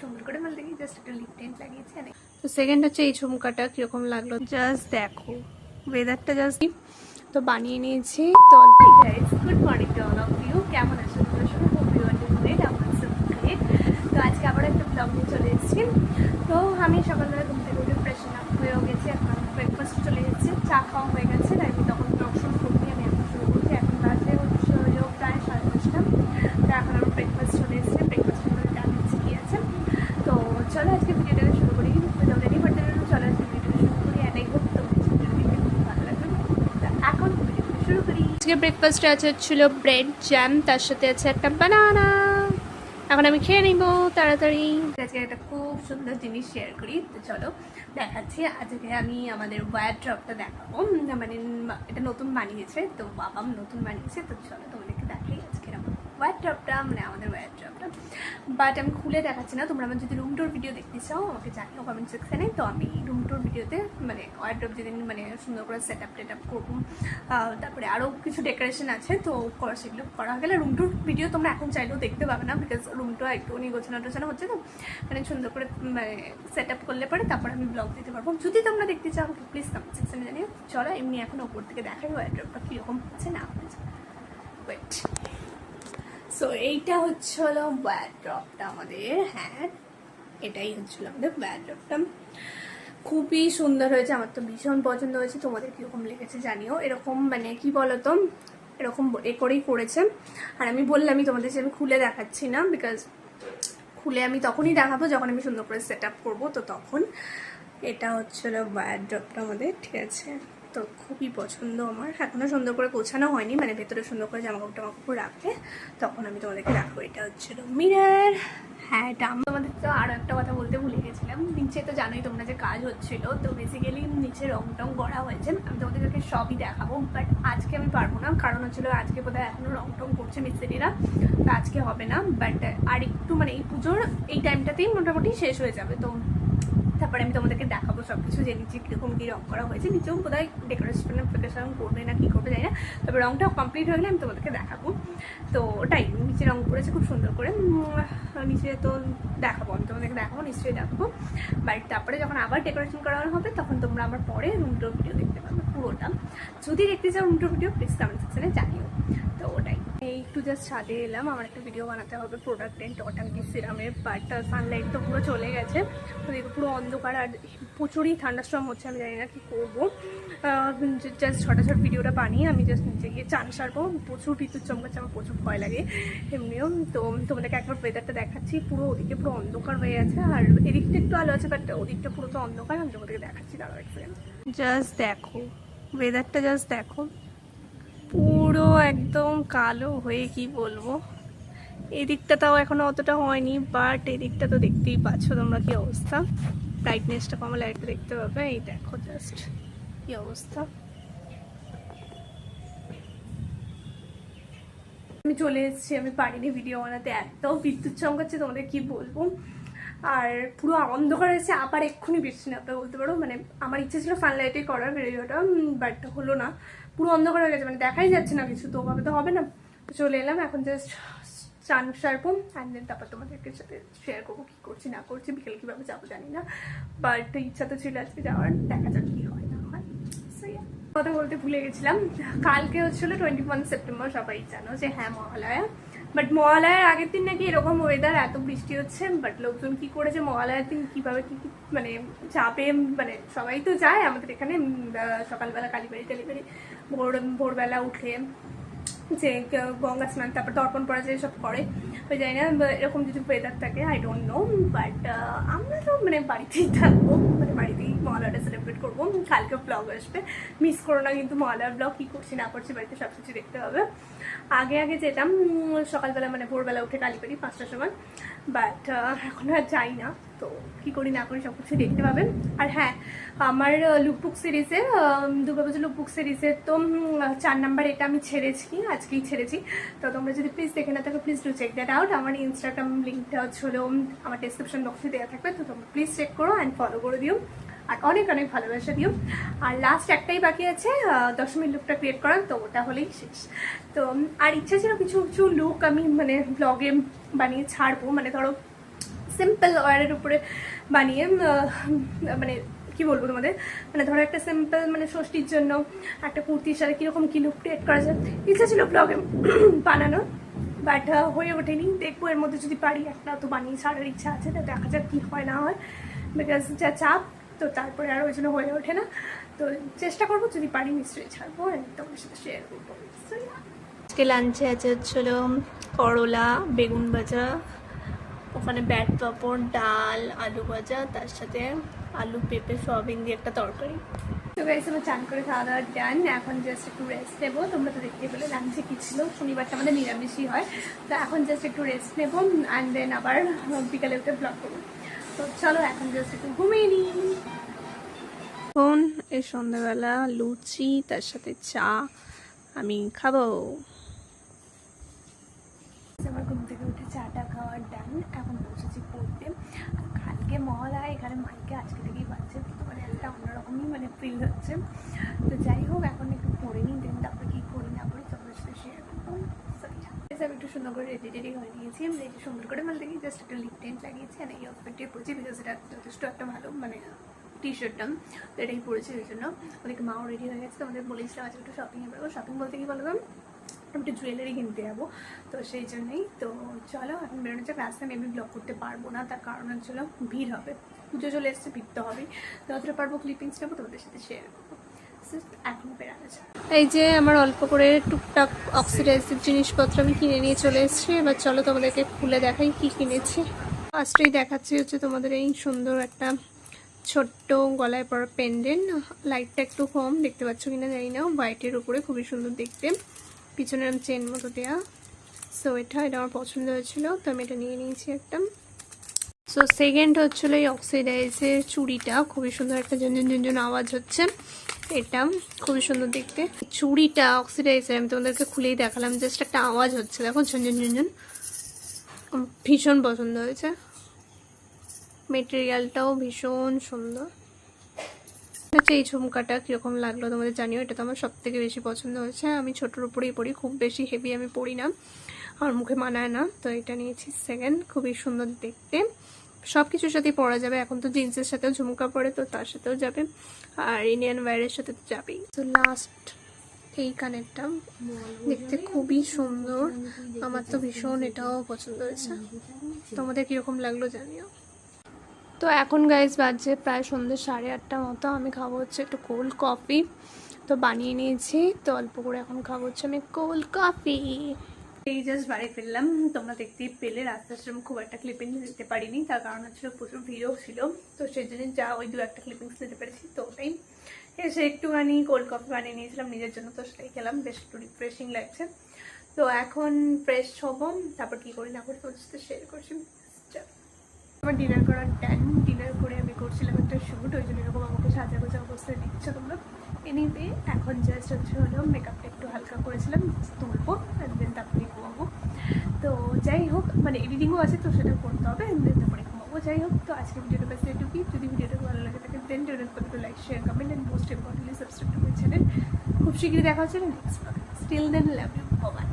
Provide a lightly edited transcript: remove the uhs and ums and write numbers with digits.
সুন্দর করে বলতে কি জাস্ট একটু লিপ টেন্ট লাগিয়েছি। তো সেকেন্ড হচ্ছে এই ঝুমকাটা কীরকম লাগলো জাস্ট দেখো, ওয়েদারটা জাস্ট তো বানিয়ে নিয়েছি। তো অল্প guys, good morning to all of you. কেমন আছো তোমরা সবাই? Hope you are doing great. আমার গ্রেট। তো আজকে আবার একটা ব্লগ নিয়ে চলে এসেছি। তো আমি সকালবেলা ঘুম থেকে উঠে ফ্রেশন আপ হয়েও গেছি, এখন ব্রেকফাস্ট চলে এসেছে, চা খাওয়া হয়ে গেছে, তাই আমি তখন ব্লগ শুরু করিনি, আমি এখন শুরু করছি। এখন বাজে হচ্ছে প্রায় 5:30। তো এখন আমার ব্রেকফাস্ট চলে এসেছে, ব্রেকফাস্টের মধ্যে জানিয়েছি কী আছে। তো চলো আজকে ভিডিওটাকে শুরু করি। অলরেডি বাট চলো আজকে ভিডিওটা শুরু করি। এটাই হোক তোমার ভিডিওটা খুব ভালো লাগবে। এখন ভিডিওটা শুরু করি। আজকে ব্রেকফাস্টে আছে ছিল ব্রেড জ্যাম, তার সাথে আছে একটা বানানা। এখন আমি খেয়ে নিব তাড়াতাড়ি। আজকে একটা খুব সুন্দর জিনিস শেয়ার করি, তো চলো দেখাচ্ছি। আজকে আমি আমাদের ওয়ারড্রপটা দেখাবো, মানে এটা নতুন বানিয়েছে, তো বাবা নতুন বানিয়েছে, তো চলো তোমাদেরকে দেখাই আজকে আমার ওয়ারড্রপটা, মানে আমাদের ওয়ারড্রপটা। বাট আমি খুলে দেখাচ্ছি না, তোমরা আমার যদি রুম টুর ভিডিও দেখতে চাও আমাকে জানিও কমেন্ট সেকশানে। তো আমি রুম টুর ভিডিওতে মানে ওয়ারড্রপ যেদিন মানে সুন্দর করে সেট আপ করবো, তারপরে আরও কিছু ডেকোরেশন আছে, তো সেগুলো করা গেলে রুম টুর ভিডিও তোমরা এখন চাইলেও দেখতে পাবে না, বিকজ রুমটা একটুখানি গোছানো টোছানো হচ্ছে, তো মানে সুন্দর করে মানে সেট আপ করলে পরে তারপর আমি ব্লগ দিতে পারবো। যদি তোমরা দেখতে চাও আমাকে প্লিজ কমেন্ট সেকশানে জানিও। চলো এমনি এখন ওপর থেকে দেখাই ওয়ারড্রপটা কীরকম হচ্ছে না হচ্ছে। ওয়েট, সো এইটা হচ্ছে হলো ওয়ারড্রপটা আমাদের। হ্যাঁ, এটাই হচ্ছিল আমাদের ওয়ারড্রপটা। খুবই সুন্দর হয়েছে, আমার তো ভীষণ পছন্দ হয়েছে। তোমাদের কীরকম লেগেছে জানিও। এরকম মানে কি বলতো, এরকম এ করেই করেছে। আর আমি বললামই তোমাদের যে আমি খুলে দেখাচ্ছি না, বিকজ খুলে আমি তখনই দেখাবো যখন আমি সুন্দর করে সেট আপ করবো। তো তখন এটা হচ্ছিল ওয়ারড্রপটা আমাদের, ঠিক আছে। তো খুবই পছন্দ আমার। এখনও সুন্দর করে গোছানো হয়নি, মানে ভেতরে সুন্দর করে জামাকাপড় রাখলে তখন আমি তোমাদেরকে রাখবো। এটা হচ্ছিল মিরর। হ্যাঁ, এটা আমি তোমাদের তো আরও একটা কথা বলতে ভুলে গেছিলাম। নিচে তো জানোই তোমরা যে কাজ হচ্ছিল, তো বেসিক্যালি নিচে রং টং করা হয়েছে, আমি তোমাদেরকে সবই দেখাবো। বাট আজকে আমি পারবো না, কারণ হচ্ছিল আজকে বোধহয় এখনও রং টং করছে মিস্ত্রিরা, তো আজকে হবে না। বাট আর একটু মানে এই পুজোর এই টাইমটাতেই মোটামুটি শেষ হয়ে যাবে, তো তারপরে আমি তোমাদেরকে দেখাবো সব কিছু, যে নিচে কীরকম কী রং করা হয়েছে। নিচেও বোধহয় ডেকোরেশন করবে না কী করবে জানি না, তবে রংটা কমপ্লিট হয়ে গেলে আমি তোমাদেরকে দেখাবো। তো ওটাই, নিচে রং করেছে খুব সুন্দর করে, নিচে তো দেখাবো, আমি তোমাদেরকে দেখাবো, নিশ্চয়ই দেখাবো। বাট তারপরে যখন আবার ডেকোরেশন করানো হবে তখন তোমরা আমার পরে রুম টুর ভিডিও দেখতে পাবে পুরোটা। যদি দেখতে চাও room tour video please comment সেকশনে জানিও। তো ওটাই, এই একটু জাস্ট ছাদে এলাম, আমার একটা ভিডিও বানাতে হবে প্রোডাক্ট অ্যান্ড টটাঙ্কি সিরামের। বাট সানলাইট তো পুরো চলে গেছে, তো দেখো পুরো অন্ধকার, আর প্রচুরই থান্ডারস্টর্ম হচ্ছে, আমি জানি না কী করবো। জাস্ট ছটাছট ভিডিওটা বানিয়ে আমি জাস্ট নিচে গিয়ে চান সারবো। প্রচুর বিদ্যুৎ চমকাচ্ছে, আমার প্রচুর ভয় লাগে এমনিও। তো তোমাদেরকে একবার ওয়েদারটা দেখাচ্ছি, পুরো ওদিকে পুরো অন্ধকার হয়ে আছে, আর এদিকটা একটু আলো আছে, বাট ওদিকটা পুরো তো অন্ধকার। আমি তোমাদেরকে দেখাচ্ছি, দাঁড়াও এক সেকেন্ড। জাস্ট দেখো ওয়েদারটা, জাস্ট দেখো পুরো একদম কালো হয়ে, কি বলবো। এদিকটা তাও এখনো অতটা হয়নি, বাট এদিকটা তো দেখতেই পাচ্ছ তোমরা কি অবস্থা। ব্রাইটনেসটা কমালে একটা দেখতে পাবে, এই দেখো জাস্ট কি অবস্থা। আমি চলে এসেছি, আমি পারিনি ভিডিও বানাতে, এত বিদ্যুৎ চমকাচ্ছে তোমাদের কি বলবো। আর পুরো অন্ধকার হয়েছে, আবার এক্ষুনি বৃষ্টি নামবে বলতে পারো। মানে আমার ইচ্ছে ছিল সানলাইটে করার ভিডিওটা, বাট হলো না, পুরো অন্ধকার হয়ে গেছে, মানে দেখাই যাচ্ছে না কিছু, তো ওভাবে তো হবে না। চলে এলাম, এখন জাস্ট চান সারবো, অ্যান্ড দেন তারপর তোমাদেরকে সাথে শেয়ার করবো কী করছি না করছি, বিকেলে কীভাবে যাবো জানি না, বাট ইচ্ছা তো ছিল আজকে যাওয়ার, দেখা যাক কী হয় না হয়। কথা বলতে ভুলে গেছিলাম, কালকে হচ্ছিল 21 সেপ্টেম্বর, সবাই জানো যে হ্যাঁ মহালয়া। বাট মহালয়ার আগের দিন নাকি এরকম ওয়েদার, এত বৃষ্টি হচ্ছে, বাট লোকজন কি করেছে মহালয়ার দিন কীভাবে কী মানে চাপে, মানে সবাই তো যায় আমাদের এখানে সকালবেলা কালীবাড়ি টালীবাড়ি ভোরবেলা উঠে যে গঙ্গা স্নান, তারপর তর্পণ পড়া যে সব করে, ওই জানি না এরকম যদি ওয়েদার থাকে, আই ডোন্ট নো। বাট আমরা তো মানে বাড়িতেই থাকবো, মানে বাড়িতেই মহালয়াটা সেলিব্রেট করবো। কালকে ব্লগ আসবে, মিস করো না কিন্তু মহালয়ার ব্লগ, কী করছি না করছি বাড়িতে সব কিছু দেখতে হবে। আগে যেতাম সকালবেলা, মানে ভোরবেলা উঠে কালীবাড়ি 5টার সময়, বাট এখন আর যাই না, তো কী করি না করি সব কিছু দেখতে পাবেন। আর হ্যাঁ, আমার লুকবুক সিরিজের দুর্গাপুজো লুকবুক সিরিজের তো 4 নাম্বার এটা আমি ছেড়েছি, আজকেই ছেড়েছি। তো তোমরা যদি প্লিজ দেখে না থাকো please do check that out. আমার ইনস্টাগ্রাম লিঙ্কটা হলো আমার ডেসক্রিপশন বক্সে দেওয়া থাকবে, তো তোমরা প্লিজ চেক করো অ্যান্ড ফলো করে দিও, আর অনেক অনেক ভালোবাসা দিও। আর লাস্ট একটাই বাকি আছে, দশমীর লুকটা ক্রিয়েট করার, তো ওটা হলেই শেষ। তো আর ইচ্ছা ছিল কিছু কিছু লুক আমি মানে ব্লগে বানিয়ে ছাড়বো, মানে ধরো সিম্পল ওয়ারের উপরে বানিয়ে মানে কি বলবো তোমাদের, মানে ধরো একটা সিম্পল মানে ষষ্ঠীর জন্য একটা কুর্তির সাথে কীরকম কি লুক ক্রিয়েট করা যায় ইচ্ছা ছিল ব্লগে বানানোর, বাট হয়ে ওঠেনি। দেখবো এর মধ্যে যদি পারি, একটা তো বানিয়ে ছাড়ার ইচ্ছা আছে, তো দেখা যাক কী হয় না হয়, বিকজ যা চাপ, তো তারপরে আর ওই জন্য হয়ে ওঠে না। তো চেষ্টা করবো, যদি পারি নিশ্চয়ই ছাড়বো, তোমাদের সাথে শেয়ার করবো। আজকে লাঞ্চে আছে হচ্ছিল করলা, বেগুন ভাজা, ওখানে ব্যাট পাঁপড়, ডাল, আলু ভাজা, তার সাথে আলু পেঁপে সয়াবিন দিয়ে একটা তরকারি। তো গাইস আমার চান করে খাওয়া দাওয়া ডান, এখন জাস্ট একটু রেস্ট নেবো। তোমরা তো দেখতে পেলে লাঞ্চে কী ছিল, শনিবারটা আমাদের নিরামিষই হয়, তো এখন জাস্ট একটু রেস্ট নেবো অ্যান্ড দেন আবার বিকালে উঠে ব্লগ করবো। তো চলো এখন জাস্ট একটু ঘুমিয়ে নিই। এখন এই সন্ধ্যাবেলা লুচি তার সাথে চা আমি খাবো। আমার ঘুম থেকে উঠে চাটা খাওয়ার ডান, এখন বসেছি পড়তে। কালকে মহালয়া, এখানে মাইকে আজকে থেকেই বাজছে, তো মানে একটা অন্যরকমই মানে ফিল হচ্ছে। তো যাই হোক, এখন একটু পড়ে নিই, দেন তারপরে কী করি না করি তোমাদের সাথে শেয়ার করবো। আমি একটু সুন্দর করে রেডি হয়ে নিয়েছি, আমি রেডি সুন্দর করে মানে দেখি জাস্ট একটা লিপ টেন্ট লাগিয়েছি, আর এই আউটফিটটাই পরেছি, বিকজ এটা যথেষ্ট একটা ভালো মানে টি শার্টটা, তো এটাই পরেছি। ওই জন্য ওদেরকে মাও রেডি হয়ে গেছে, তো আমাদের বলেছিলাম আজকে একটু শপিংয়ে বেরোবো। শপিং বলতে কি বলবো, আমি একটু জুয়েলারি কিনতে যাবো, তো সেই জন্যই। তো চলো এখন বেরোনো যাক। রাস্তায় মেবি ব্লগ করতে পারবো না, তার কারণ হচ্ছিলো ভিড় হবে, পুজো চলে এসছে, ভিড় তো হবেই। তো অতটা পারবো ক্লিপিংস নেবো, তোমাদের সাথে শেয়ার করবো। এখন বেরানো যায়। এই যে আমার অল্প করে টুকটাক অক্সিডাইজের জিনিসপত্র আমি কিনে নিয়ে চলে এসেছি। এবার চলো তোমাদেরকে খুলে দেখাই কি কিনেছি। ফার্স্টেই দেখাচ্ছি হচ্ছে তোমাদের এই সুন্দর একটা ছোট্ট গলায় পরা পেন্ডেন্ট, লাইটটা একটু কম দেখতে পাচ্ছ কিনা জানি না, হোয়াইটের উপরে খুবই সুন্দর দেখতে, পিছনে আমি চেন মতো দেওয়া। সো এটা আমার পছন্দ হয়েছিল, তো আমি এটা নিয়ে নিয়েছি একটা। সো সেকেন্ড হচ্ছিলো এই অক্সিডাইজের চুড়িটা, খুবই সুন্দর একটা ঝুনঝুন ঝুনঝুন আওয়াজ হচ্ছে, এটা খুবই সুন্দর দেখতে। চুড়িটা অক্সিডাইজের আমি তোমাদেরকে খুলেই দেখালাম, জাস্ট একটা আওয়াজ হচ্ছে, দেখো ঝুনঝুন ঝুনঝুন, ভীষণ পছন্দ হয়েছে। মেটেরিয়ালটাও ভীষণ সুন্দর। আচ্ছা এই ঝুমকাটা কীরকম লাগলো তোমাদের জানিও, এটা তো আমার সব থেকে বেশি পছন্দ হয়েছে। আমি ছোটোর উপরেই পরি, খুব বেশি হেভি আমি পরি না, আমার মুখে মানায় না, তো এটা নিয়েছি সেকেন্ড। খুবই সুন্দর দেখতে, সব কিছুর সাথেই পরা যাবে, এখন তো জিন্সের সাথেও ঝুমকা পরে, তো তার সাথেও যাবে, আর ইন্ডিয়ান ওয়্যারের সাথে তো যাবেই। তো লাস্ট এই কানেরটা দেখতে খুবই সুন্দর, আমার তো ভীষণ এটাও পছন্দ হয়েছে। তোমাদের কীরকম লাগলো জানিও। তো এখন গাইজ বাজছে প্রায় সন্ধ্যে 8:30 মতো, আমি খাবো হচ্ছে একটু কোল্ড কফি, তো বানিয়ে নিয়েছি, তো অল্প করে এখন খাবো হচ্ছে আমি কোল্ড কফি। এই জাস্ট বাড়ি ফিরলাম, তোমরা দেখতেই পেলে রাস্তার সেরকম খুব একটা ক্লিপিং দিতে পারিনি, তার কারণ হচ্ছিল প্রচুর ভিড়ও ছিল, তো সেই জন্য যা ওই 2-1 ক্লিপিংস দিতে পেরেছি। তো ওটাই এসে একটুখানি কোল্ড কফি বানিয়ে নিয়েছিলাম নিজের জন্য, তো সেটাই খেলাম, বেশ একটু রিফ্রেশিং লাগছে। তো এখন ফ্রেশ হবো, তারপর কী করি না করি তোমাদের সাথে শেয়ার করছি। আমার ডিনার করার টাইম, ডিনার করে আমি করছিলাম একটা শ্যুট, ওই জন্য এরকম আমাকে সাজা গোজা অবস্থায় দিচ্ছে তোমরা। এনিওয়ে এখন জাস্ট হলো মেকআপটা একটু হালকা করেছিলাম, তুলবো দেন তারপরে ঘুমাবো। তো যাই হোক, মানে এডিটিংও আছে, তো সেটা করতে হবে, দেন তারপরে ঘুমাবো। যাই হোক, তো আজকে ভিডিওটা বেশ এটুকুই। যদি ভিডিওটা ভালো লাগে থাকে দেন ডোনেট করতে like share comment and most importantly subscribe to my channel. খুব শীঘ্রই দেখা হচ্ছে নেক্সট ব্লগে। Still then love you, by.